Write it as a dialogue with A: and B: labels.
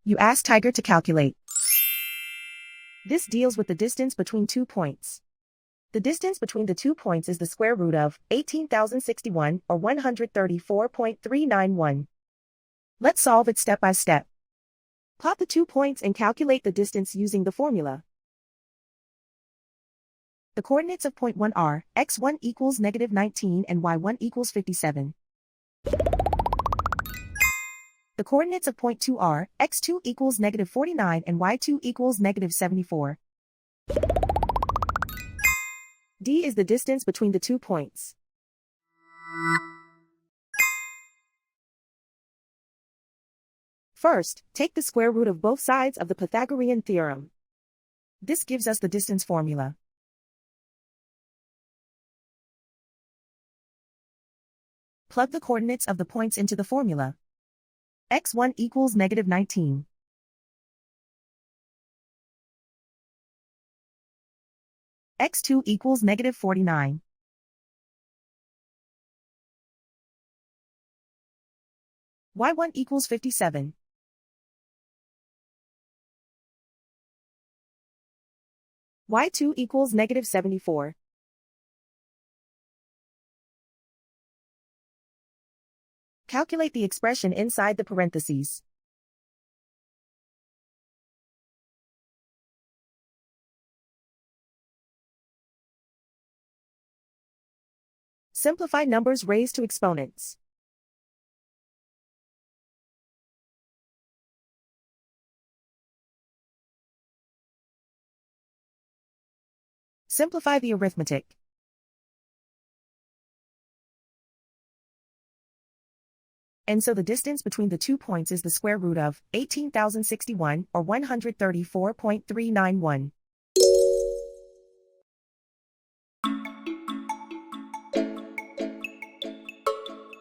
A: You ask Tiger to calculate. This deals with the distance between 2 points. The distance between the 2 points is the square root of 18,061 or 134.391. Let's solve it step by step. Plot the 2 points and calculate the distance using the formula. The coordinates of point 1 are x1 equals -19 and y1 equals 57. The coordinates of point 2 are x2 equals -49 and y2 equals -74. D is the distance between the 2 points. First, take the square root of both sides of the Pythagorean theorem. This gives us the distance formula. Plug the coordinates of the points into the formula. x1 equals -19. x2 equals -49. y1 equals 57. y2 equals -74. Calculate the expression inside the parentheses. Simplify numbers raised to exponents. Simplify the arithmetic. And so the distance between the 2 points is the square root of 18,061 or 134.391.